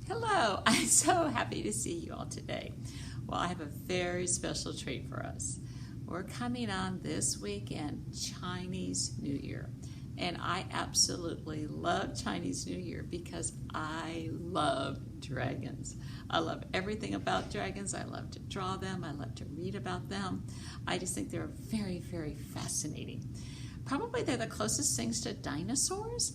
Hello, I'm so happy to see you all today. Well, I have a very special treat for us. We're coming on this weekend, Chinese New Year. And I absolutely love Chinese New Year because I love dragons. I love everything about dragons. I love to draw them. I love to read about them. I just think they're very, very fascinating. Probably they're the closest things to dinosaurs.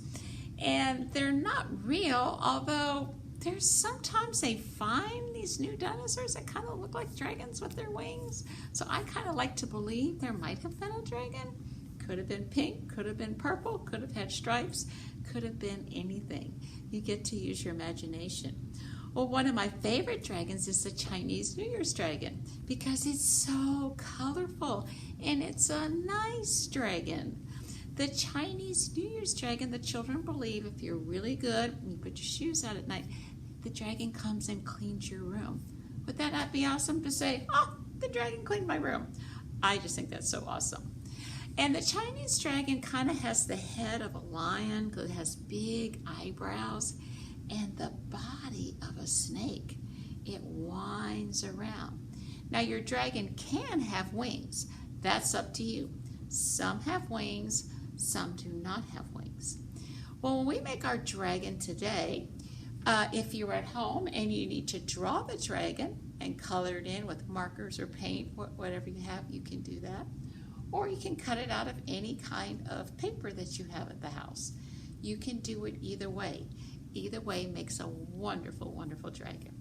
And they're not real, although there's sometimes they find these new dinosaurs that kind of look like dragons with their wings. So I kind of like to believe there might have been a dragon. Could have been pink, could have been purple, could have had stripes, could have been anything. You get to use your imagination. Well, one of my favorite dragons is the Chinese New Year's dragon because it's so colorful and it's a nice dragon. The Chinese New Year's dragon, the children believe if you're really good and you put your shoes out at night, the dragon comes and cleans your room. Would that not be awesome to say, oh, the dragon cleaned my room? I just think that's so awesome. And the Chinese dragon kind of has the head of a lion because it has big eyebrows and the body of a snake. It winds around. Now your dragon can have wings. That's up to you. Some have wings, some do not have wings. Well, when we make our dragon today, if you're at home and you need to draw the dragon and color it in with markers or paint, whatever you have, you can do that. Or you can cut it out of any kind of paper that you have at the house. You can do it either way. Either way makes a wonderful, wonderful dragon.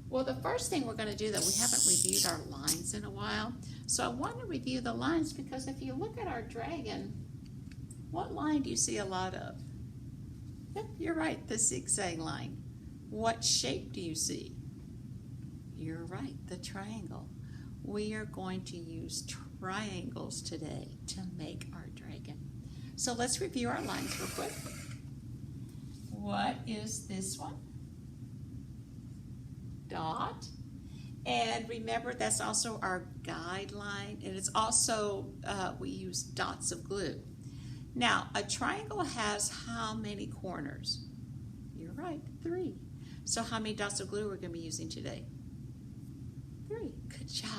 Well, the first thing we're going to do, that we haven't reviewed our lines in a while. So I want to review the lines because if you look at our dragon, what line do you see a lot of? Yep, you're right, the zigzag line. What shape do you see? You're right, the triangle. We are going to use triangles today to make our dragon. So let's review our lines real quick. What is this one? Dot. And remember, that's also our guideline, and it's also, we use dots of glue. Now, a triangle has how many corners? You're right, 3. So how many dots of glue are we going to be using today? 3. Good job.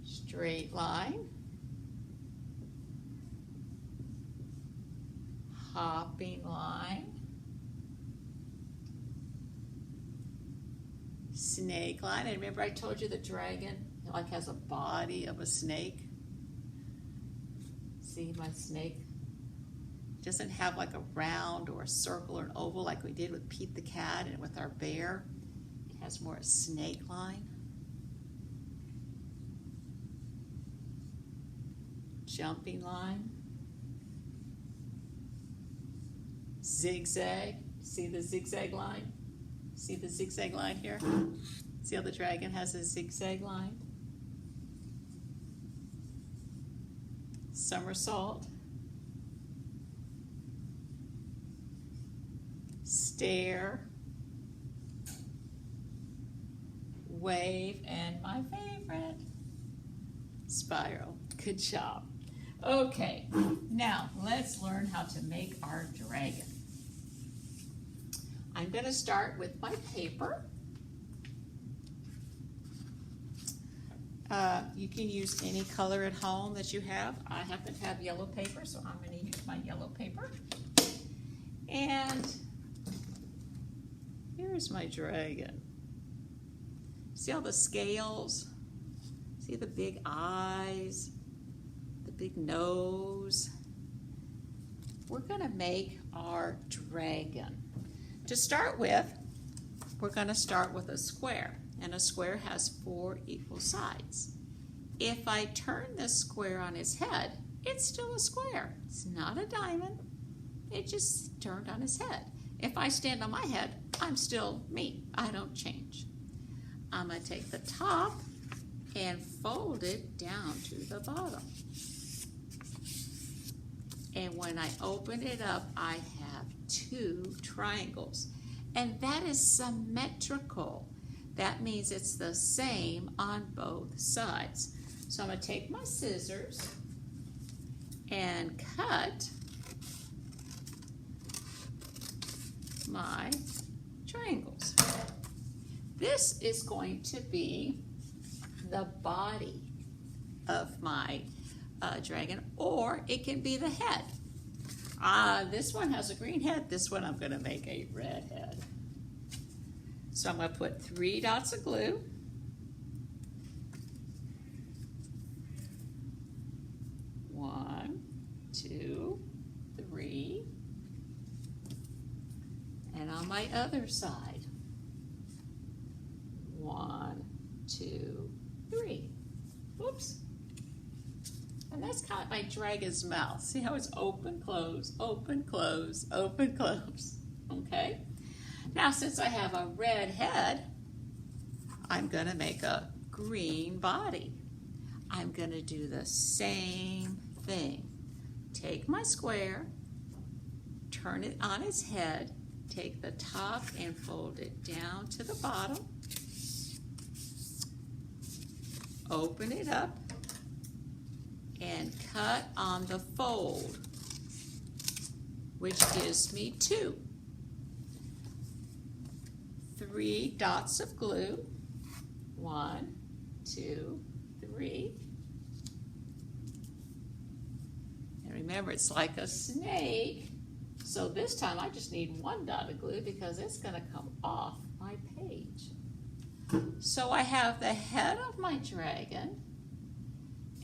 Straight line. Hopping line. Snake line. And remember I told you the dragon has a body of a snake. See my snake? It doesn't have like a round or a circle or an oval like we did with Pete the cat and with our bear. It has more a snake line. Jumping line. Zigzag. See the zigzag line? See the zigzag line here? See how the dragon has a zigzag line? Somersault. Stare. Wave. And my favorite, spiral. Good job. Okay, now let's learn how to make our dragon. I'm going to start with my paper. You can use any color at home that you have. I happen to have yellow paper, so I'm going to use my yellow paper. And here's my dragon. See all the scales? See the big eyes? The big nose? We're going to make our dragon. To start with, we're going to start with a square, and a square has 4 equal sides. If I turn this square on its head, it's still a square. It's not a diamond. It just turned on its head. If I stand on my head, I'm still me. I don't change. I'm going to take the top and fold it down to the bottom. And when I open it up, I have 2 triangles. And that is symmetrical. That means it's the same on both sides. So I'm going to take my scissors and cut my triangles. This is going to be the body of my dragon, or it can be the head. This one has a green head. This one I'm going to make a red head. So I'm going to put 3 dots of glue. One, 2, 3. And on my other side, 1, 2, 3. Whoops. And that's kind of my dragon's mouth. See how it's open, close, open, close, open, close. Okay? Now, since I have a red head, I'm going to make a green body. I'm going to do the same thing. Take my square, turn it on its head, take the top and fold it down to the bottom. Open it up and cut on the fold, which gives me 2. 3 dots of glue. 1, 2, 3. And remember, it's like a snake. So this time I just need 1 dot of glue because it's going to come off my page. So I have the head of my dragon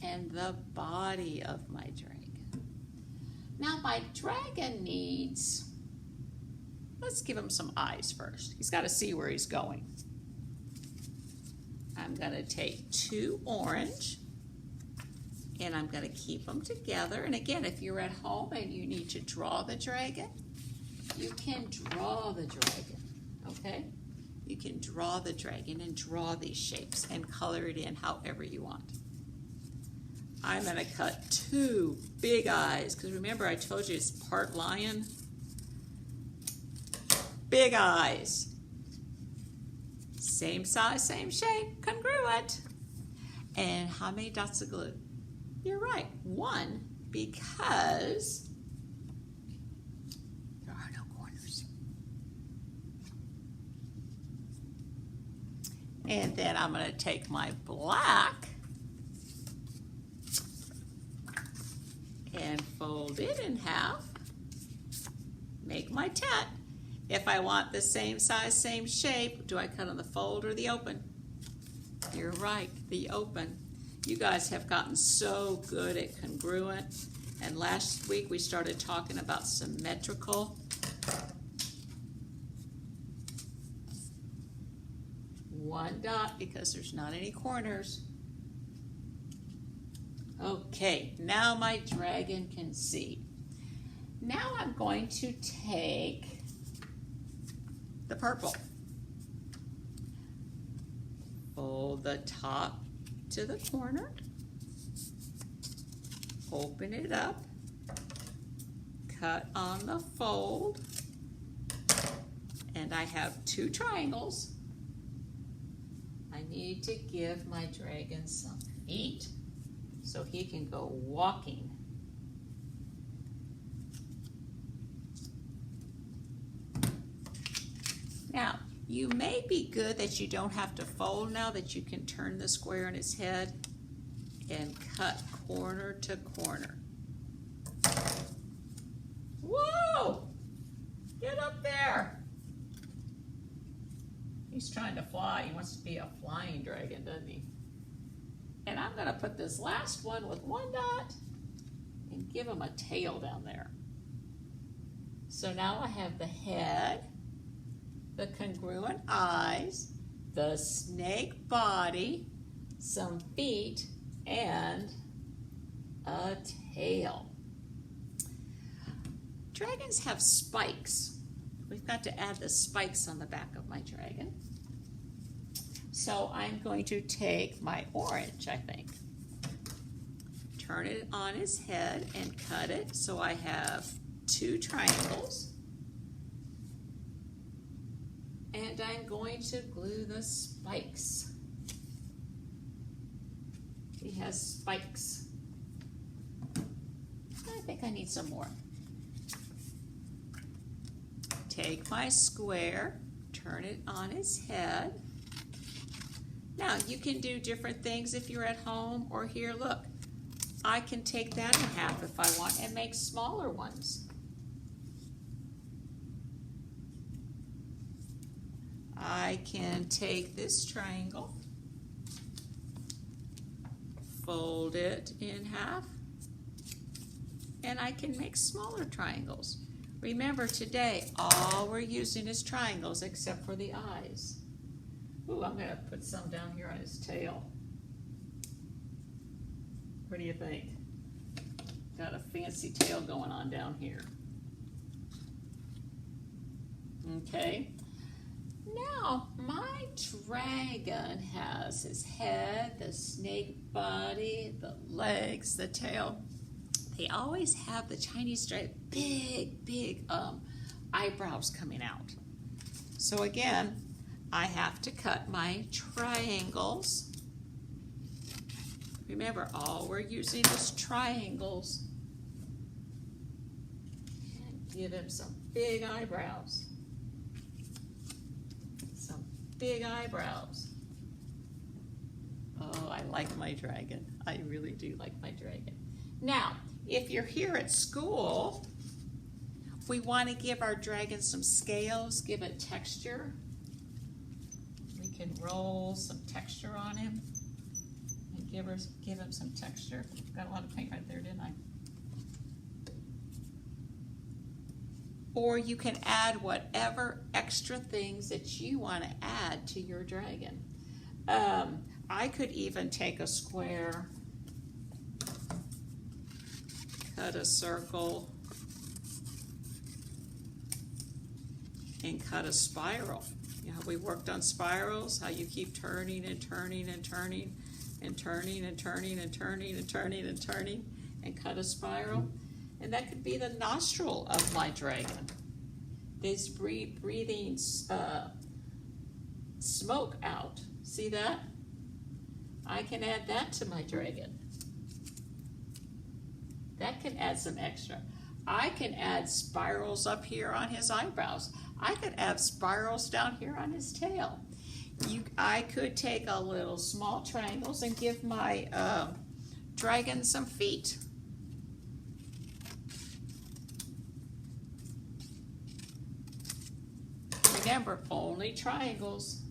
and the body of my dragon. Now my dragon needs, let's give him some eyes first. He's got to see where he's going. I'm going to take 2 orange and I'm going to keep them together. And again, if you're at home and you need to draw the dragon, you can draw the dragon, okay? You can draw the dragon and draw these shapes and color it in however you want. I'm going to cut 2 big eyes, because remember I told you it's part lion. Big eyes. Same size, same shape, congruent. And how many dots of glue? You're right, 1, because there are no corners. And then I'm going to take my black and fold it in half, make my tent. If I want the same size, same shape, do I cut on the fold or the open? You're right, the open. You guys have gotten so good at congruent. And last week we started talking about symmetrical. One dot because there's not any corners. Okay, now my dragon can see. Now I'm going to take the purple. Fold the top to the corner. Open it up. Cut on the fold. And I have 2 triangles. I need to give my dragon some feet so he can go walking. Now, you may be good that you don't have to fold now, that you can turn the square in his head and cut corner to corner. Whoa! Get up there! He's trying to fly. He wants to be a flying dragon, doesn't he? And I'm going to put this last one with 1 dot and give him a tail down there. So now I have the head, the congruent eyes, the snake body, some feet, and a tail. Dragons have spikes. We've got to add the spikes on the back of my dragon. So I'm going to take my orange, I think, turn it on his head and cut it so I have 2 triangles. And I'm going to glue the spikes. He has spikes. I think I need some more. take my square, turn it on its head. Now, you can do different things if you're at home or here. Look, I can take that in half if I want and make smaller ones. I can take this triangle, fold it in half, and I can make smaller triangles. Remember, today, all we're using is triangles except for the eyes. Ooh, I'm gonna put some down here on his tail. What do you think? Got a fancy tail going on down here. Okay. Now, my dragon has his head, the snake body, the legs, the tail. They always have the Chinese dragon, big eyebrows coming out. So again, I have to cut my triangles. Remember, all we're using is triangles. And give him some big eyebrows. Some big eyebrows. Oh, I like my dragon. I really do like my dragon. Now, if you're here at school, we want to give our dragon some scales, give it texture. We can roll some texture on him and give him some texture. Got a lot of paint right there, didn't I? Or you can add whatever extra things that you want to add to your dragon. I could even take a square, cut a circle, and cut a spiral. You know how we worked on spirals, how you keep turning and turning and turning and turning and turning and turning and turning and turning and cut a spiral. And that could be the nostril of my dragon. This breathing smoke out. See that? I can add that to my dragon. That can add some extra. I can add spirals up here on his eyebrows. I could add spirals down here on his tail. I could take a little small triangles and give my dragon some feet. Remember, only triangles.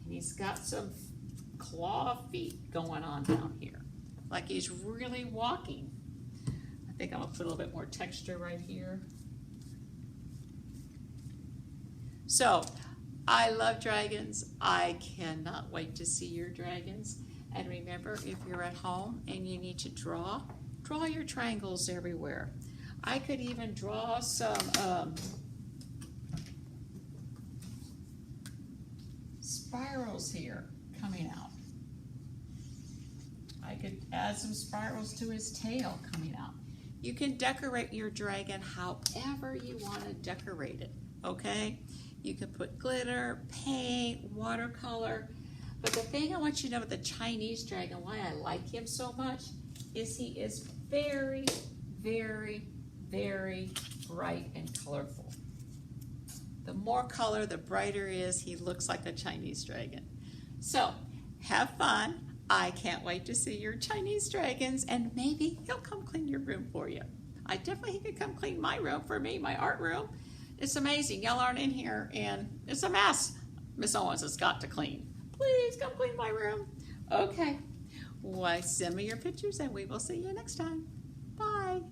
And he's got some claw feet going on down here, like he's really walking. I think I'm gonna put a little bit more texture right here. So, I love dragons. I cannot wait to see your dragons. And remember, if you're at home and you need to draw your triangles everywhere. I could even draw some spirals here coming out. I could add some spirals to his tail coming out. You can decorate your dragon however you want to decorate it, okay? You can put glitter, paint, watercolor. But the thing I want you to know about the Chinese dragon, why I like him so much, is he is very, very, very bright and colorful. The more color, the brighter he is. He looks like a Chinese dragon. So, have fun. I can't wait to see your Chinese dragons, and maybe he'll come clean your room for you. He could come clean my room for me, my art room. It's amazing. Y'all aren't in here, and it's a mess. Miss Owens has got to clean. Please come clean my room. Okay. Why, send me your pictures, and we will see you next time. Bye.